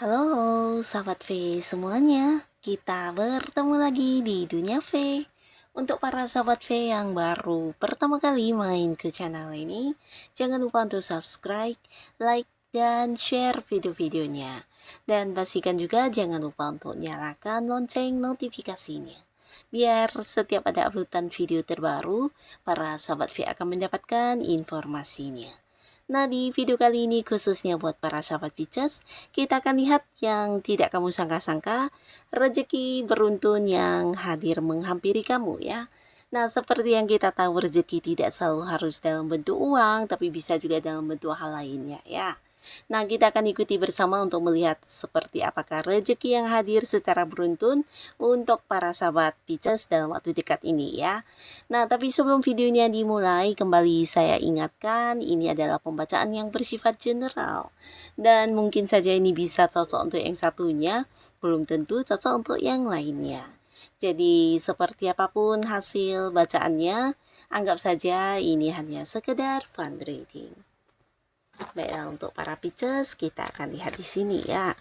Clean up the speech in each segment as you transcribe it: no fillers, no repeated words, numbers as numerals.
Halo, sahabat V semuanya. Kita bertemu lagi di Dunia V. Untuk para sahabat V yang baru pertama kali main ke channel ini, jangan lupa untuk subscribe, like, dan share video-videonya. Dan pastikan juga jangan lupa untuk nyalakan lonceng notifikasinya. Biar setiap ada uploadan video terbaru, para sahabat V akan mendapatkan informasinya. Nah, di video kali ini khususnya buat para sahabat Pisces, kita akan lihat yang tidak kamu sangka-sangka, rezeki beruntun yang hadir menghampiri kamu ya. Nah, seperti yang kita tahu rezeki tidak selalu harus dalam bentuk uang, tapi bisa juga dalam bentuk hal lainnya ya. Nah, kita akan ikuti bersama untuk melihat seperti apakah rezeki yang hadir secara beruntun untuk para sahabat Pisces dalam waktu dekat ini ya. Nah, tapi sebelum videonya dimulai, kembali saya ingatkan ini adalah pembacaan yang bersifat general. Dan mungkin saja ini bisa cocok untuk yang satunya, belum tentu cocok untuk yang lainnya. Jadi, seperti apapun hasil bacaannya, anggap saja ini hanya sekedar fun reading. Baiklah, untuk para Pisces kita akan lihat di sini ya.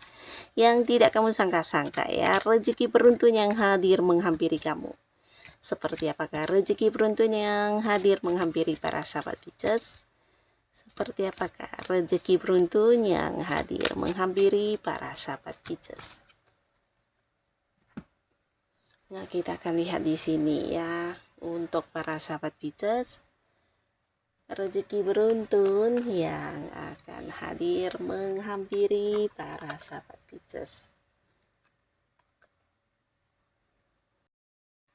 Yang tidak kamu sangka-sangka ya, rezeki beruntun yang hadir menghampiri kamu. Seperti apakah rezeki beruntun yang hadir menghampiri para sahabat Pisces? Seperti apakah rezeki beruntun yang hadir menghampiri para sahabat Pisces? Nah, kita akan lihat di sini ya, untuk para sahabat Pisces. Rezeki beruntun yang akan hadir menghampiri para sahabat Pisces.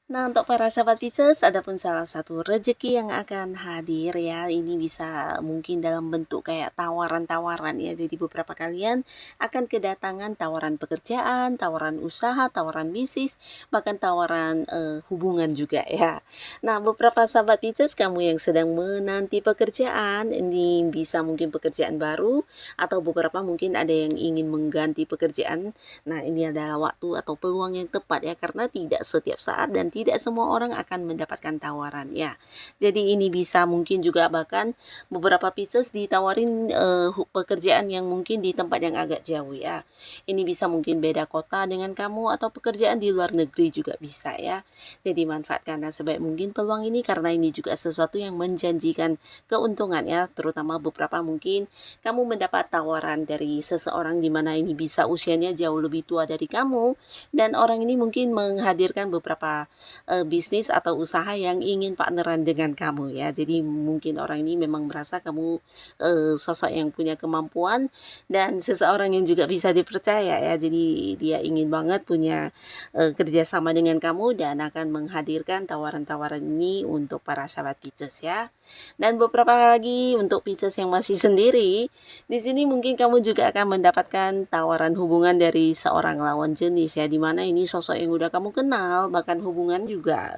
Nah, untuk para sahabat Pisces, ada pun salah satu rezeki yang akan hadir ya. Ini bisa mungkin dalam bentuk kayak tawaran-tawaran ya. Jadi beberapa kalian akan kedatangan tawaran pekerjaan, tawaran usaha, tawaran bisnis, bahkan tawaran hubungan juga ya. Nah, beberapa sahabat Pisces, kamu yang sedang menanti pekerjaan, ini bisa mungkin pekerjaan baru, atau beberapa mungkin ada yang ingin mengganti pekerjaan. Nah, ini adalah waktu atau peluang yang tepat ya, karena tidak setiap saat dan tidak semua orang akan mendapatkan tawaran ya. Jadi ini bisa mungkin juga bahkan beberapa Pisces ditawarin pekerjaan yang mungkin di tempat yang agak jauh ya. Ini bisa mungkin beda kota dengan kamu atau pekerjaan di luar negeri juga bisa ya. Jadi manfaatkan sebaik mungkin peluang ini, karena ini juga sesuatu yang menjanjikan keuntungan ya, terutama beberapa mungkin kamu mendapat tawaran dari seseorang di mana ini bisa usianya jauh lebih tua dari kamu, dan orang ini mungkin menghadirkan beberapa bisnis atau usaha yang ingin partneran dengan kamu ya. Jadi mungkin orang ini memang merasa kamu sosok yang punya kemampuan dan seseorang yang juga bisa dipercaya ya. Jadi dia ingin banget punya kerjasama dengan kamu dan akan menghadirkan tawaran-tawaran ini untuk para sahabat Pisces ya. Dan beberapa lagi untuk Pisces yang masih sendiri, di sini mungkin kamu juga akan mendapatkan tawaran hubungan dari seorang lawan jenis ya, dimana ini sosok yang udah kamu kenal, bahkan hubungan juga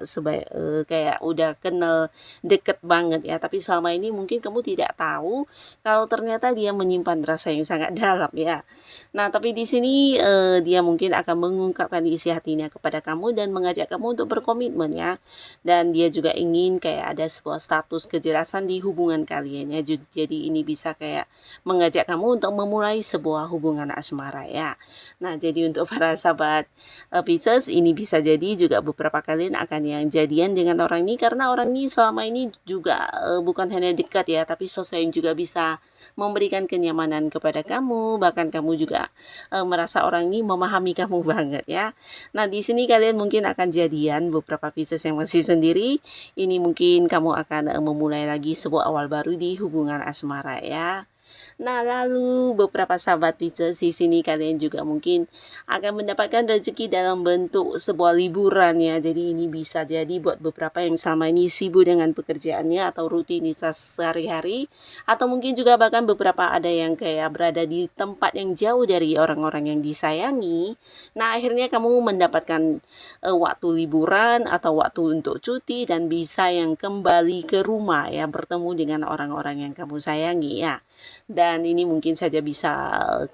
kayak udah kenal deket banget ya, tapi selama ini mungkin kamu tidak tahu kalau ternyata dia menyimpan rasa yang sangat dalam ya. Nah, tapi di sini dia mungkin akan mengungkapkan isi hatinya kepada kamu dan mengajak kamu untuk berkomitmen ya. Dan dia juga ingin kayak ada sebuah status kejelasan di hubungan kalian ya. Jadi ini bisa kayak mengajak kamu untuk memulai sebuah hubungan asmara ya. Nah, jadi untuk para sahabat Pisces, ini bisa jadi juga beberapa kalian akan yang jadian dengan orang ini, karena orang ini selama ini juga bukan hanya dekat ya, tapi sosok yang juga bisa memberikan kenyamanan kepada kamu, bahkan kamu juga merasa orang ini memahami kamu banget ya. Nah, di sini kalian mungkin akan jadian, beberapa Pisces yang masih sendiri, ini mungkin kamu akan memulai lagi sebuah awal baru di hubungan asmara ya. Nah, lalu beberapa sahabat Pisces di sini kalian juga mungkin akan mendapatkan rezeki dalam bentuk sebuah liburan ya. Jadi ini bisa jadi buat beberapa yang selama ini sibuk dengan pekerjaannya atau rutinitas sehari-hari, atau mungkin juga bahkan beberapa ada yang kayak berada di tempat yang jauh dari orang-orang yang disayangi. Nah, akhirnya kamu mendapatkan waktu liburan atau waktu untuk cuti dan bisa yang kembali ke rumah ya, bertemu dengan orang-orang yang kamu sayangi ya. Dan ini mungkin saja bisa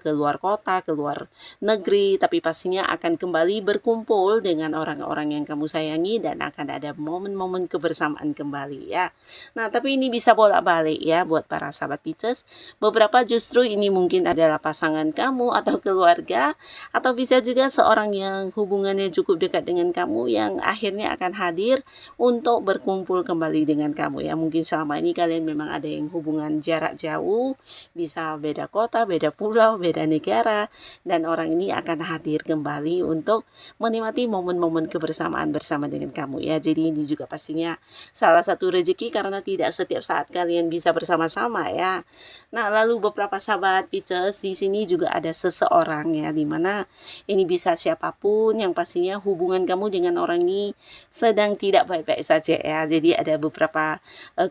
keluar kota, keluar negeri, tapi pastinya akan kembali berkumpul dengan orang-orang yang kamu sayangi dan akan ada momen-momen kebersamaan kembali ya. Nah, tapi ini bisa bolak-balik ya buat para sahabat Pisces. Beberapa justru ini mungkin adalah pasangan kamu atau keluarga, atau bisa juga seorang yang hubungannya cukup dekat dengan kamu yang akhirnya akan hadir untuk berkumpul kembali dengan kamu ya. Mungkin selama ini kalian memang ada yang hubungan jarak jauh, bisa beda kota, beda pulau, beda negara, dan orang ini akan hadir kembali untuk menikmati momen-momen kebersamaan bersama dengan kamu ya. Jadi ini juga pastinya salah satu rezeki karena tidak setiap saat kalian bisa bersama-sama ya. Nah, lalu beberapa sahabat Pisces di sini juga ada seseorang ya, dimana ini bisa siapapun yang pastinya hubungan kamu dengan orang ini sedang tidak baik-baik saja ya. Jadi ada beberapa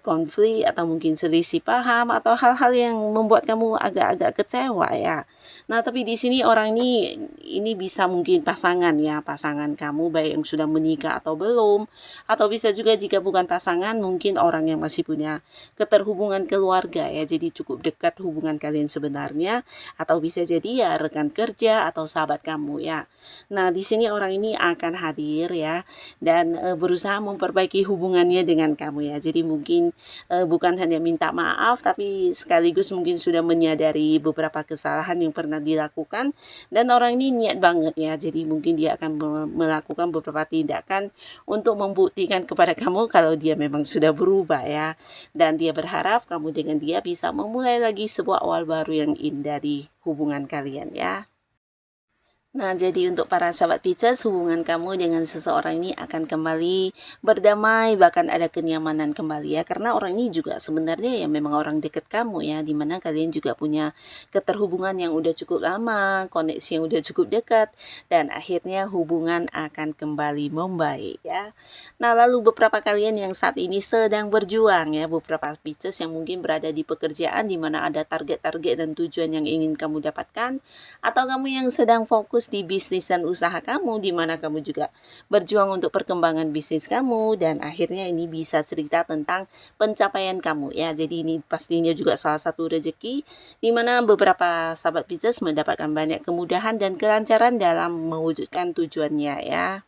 konflik atau mungkin selisih paham atau hal-hal yang membuat kamu agak-agak kecewa ya. Nah, tapi di sini orang ini bisa mungkin pasangan ya, pasangan kamu baik yang sudah menikah atau belum, atau bisa juga jika bukan pasangan mungkin orang yang masih punya keterhubungan keluarga ya. Jadi cukup dekat hubungan kalian sebenarnya, atau bisa jadi ya rekan kerja atau sahabat kamu ya. Nah, di sini orang ini akan hadir ya dan berusaha memperbaiki hubungannya dengan kamu ya. Jadi mungkin bukan hanya minta maaf tapi sekaligus mungkin sudah menyadari beberapa kesalahan yang pernah dilakukan, dan orang ini niat banget ya. Jadi mungkin dia akan melakukan beberapa tindakan untuk membuktikan kepada kamu kalau dia memang sudah berubah ya, dan dia berharap kamu dengan dia bisa memulai lagi sebuah awal baru yang indah di hubungan kalian ya. Nah, jadi untuk para sahabat Pisces, hubungan kamu dengan seseorang ini akan kembali berdamai, bahkan ada kenyamanan kembali ya. Karena orang ini juga sebenarnya ya memang orang dekat kamu ya, dimana kalian juga punya keterhubungan yang udah cukup lama, koneksi yang udah cukup dekat, dan akhirnya hubungan akan kembali membaik ya. Nah, lalu beberapa kalian yang saat ini sedang berjuang ya, beberapa Pisces yang mungkin berada di pekerjaan dimana ada target-target dan tujuan yang ingin kamu dapatkan, atau kamu yang sedang fokus di bisnis dan usaha kamu, di mana kamu juga berjuang untuk perkembangan bisnis kamu, dan akhirnya ini bisa cerita tentang pencapaian kamu ya. Jadi ini pastinya juga salah satu rezeki di mana beberapa sahabat bisnis mendapatkan banyak kemudahan dan kelancaran dalam mewujudkan tujuannya ya.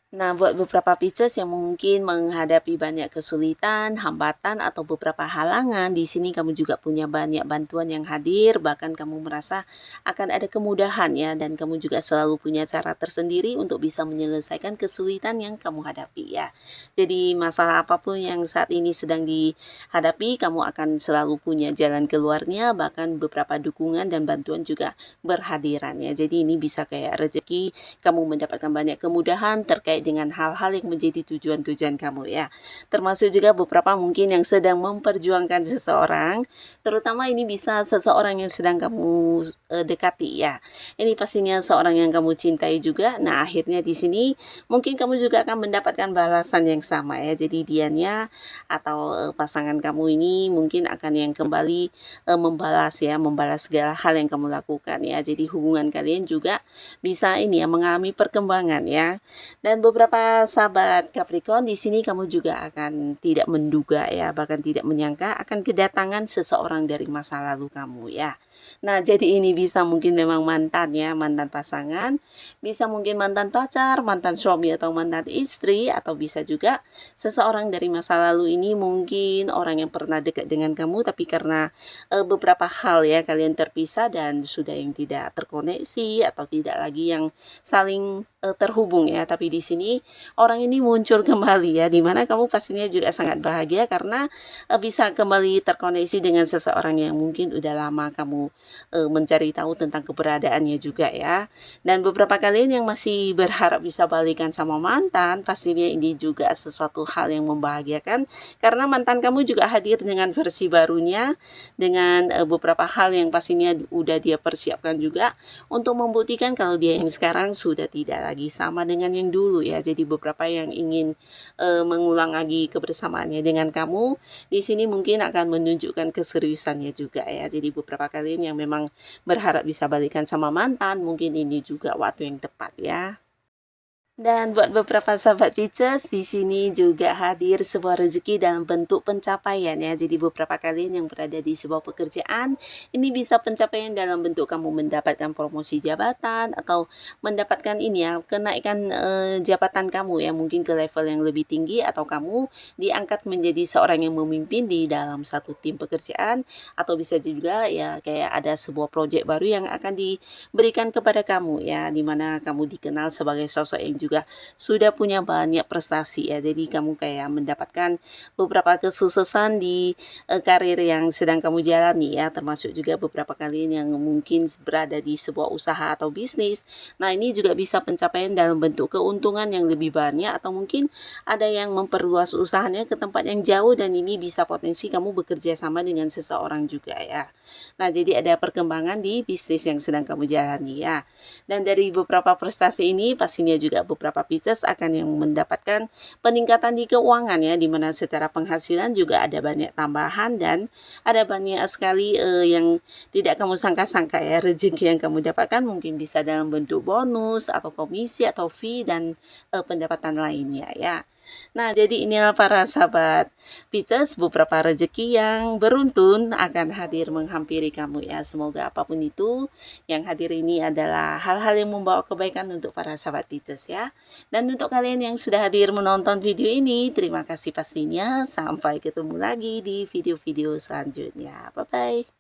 Nah, buat beberapa Pisces yang mungkin menghadapi banyak kesulitan, hambatan, atau beberapa halangan, di sini kamu juga punya banyak bantuan yang hadir, bahkan kamu merasa akan ada kemudahan ya, dan kamu juga selalu punya cara tersendiri untuk bisa menyelesaikan kesulitan yang kamu hadapi ya. Jadi masalah apapun yang saat ini sedang dihadapi, kamu akan selalu punya jalan keluarnya, bahkan beberapa dukungan dan bantuan juga berhadiran ya. Jadi ini bisa kayak rezeki, kamu mendapatkan banyak kemudahan terkait dengan hal-hal yang menjadi tujuan-tujuan kamu ya. Termasuk juga beberapa mungkin yang sedang memperjuangkan seseorang, terutama ini bisa seseorang yang sedang kamu dekati ya. Ini pastinya seorang yang kamu cintai juga. Nah, akhirnya di sini mungkin kamu juga akan mendapatkan balasan yang sama ya. Jadi dianya atau pasangan kamu ini mungkin akan yang kembali membalas ya, membalas segala hal yang kamu lakukan ya. Jadi hubungan kalian juga bisa ini ya mengalami perkembangan ya. Dan beberapa sahabat Capricorn di sini kamu juga akan tidak menduga ya, bahkan tidak menyangka akan kedatangan seseorang dari masa lalu kamu ya. Nah, jadi ini bisa mungkin memang mantan ya, mantan pasangan, bisa mungkin mantan pacar, mantan suami atau mantan istri, atau bisa juga seseorang dari masa lalu ini mungkin orang yang pernah dekat dengan kamu, tapi karena beberapa hal ya kalian terpisah dan sudah yang tidak terkoneksi atau tidak lagi yang saling terhubung ya. Tapi di sini orang ini muncul kembali ya, dimana kamu pastinya juga sangat bahagia karena bisa kembali terkoneksi dengan seseorang yang mungkin udah lama kamu mencari tahu tentang keberadaannya juga ya. Dan beberapa kalian yang masih berharap bisa balikan sama mantan, pastinya ini juga sesuatu hal yang membahagiakan karena mantan kamu juga hadir dengan versi barunya, dengan beberapa hal yang pastinya udah dia persiapkan juga untuk membuktikan kalau dia yang sekarang sudah tidak lagi sama dengan yang dulu ya. Jadi beberapa yang ingin mengulang lagi kebersamaannya dengan kamu, di sini mungkin akan menunjukkan keseriusannya juga ya. Jadi beberapa kalian yang memang berharap bisa balikan sama mantan, mungkin ini juga waktu yang tepat ya. Dan buat beberapa sahabat Pisces, di sini juga hadir sebuah rezeki dalam bentuk pencapaian ya. Jadi beberapa kalian yang berada di sebuah pekerjaan, ini bisa pencapaian dalam bentuk kamu mendapatkan promosi jabatan atau mendapatkan ini ya, kenaikan jabatan kamu ya, mungkin ke level yang lebih tinggi atau kamu diangkat menjadi seorang yang memimpin di dalam satu tim pekerjaan atau bisa juga ya kayak ada sebuah proyek baru yang akan diberikan kepada kamu ya, dimana kamu dikenal sebagai sosok yang juga sudah punya banyak prestasi ya. Jadi kamu kayak mendapatkan beberapa kesuksesan di karir yang sedang kamu jalani ya, termasuk juga beberapa kalian yang mungkin berada di sebuah usaha atau bisnis. Nah, ini juga bisa pencapaian dalam bentuk keuntungan yang lebih banyak atau mungkin ada yang memperluas usahanya ke tempat yang jauh dan ini bisa potensi kamu bekerja sama dengan seseorang juga ya. Nah, jadi ada perkembangan di bisnis yang sedang kamu jalani ya. Dan dari beberapa prestasi ini pastinya juga beberapa Pisces akan yang mendapatkan peningkatan di keuangan ya, dimana secara penghasilan juga ada banyak tambahan dan ada banyak sekali yang tidak kamu sangka-sangka ya, rezeki yang kamu dapatkan mungkin bisa dalam bentuk bonus atau komisi atau fee dan pendapatan lainnya ya. Nah, jadi inilah para sahabat Pisces, beberapa rezeki yang beruntun akan hadir menghampiri kamu ya. Semoga apapun itu yang hadir ini adalah hal-hal yang membawa kebaikan untuk para sahabat Pisces ya. Dan untuk kalian yang sudah hadir menonton video ini, terima kasih pastinya. Sampai ketemu lagi di video-video selanjutnya. Bye-bye.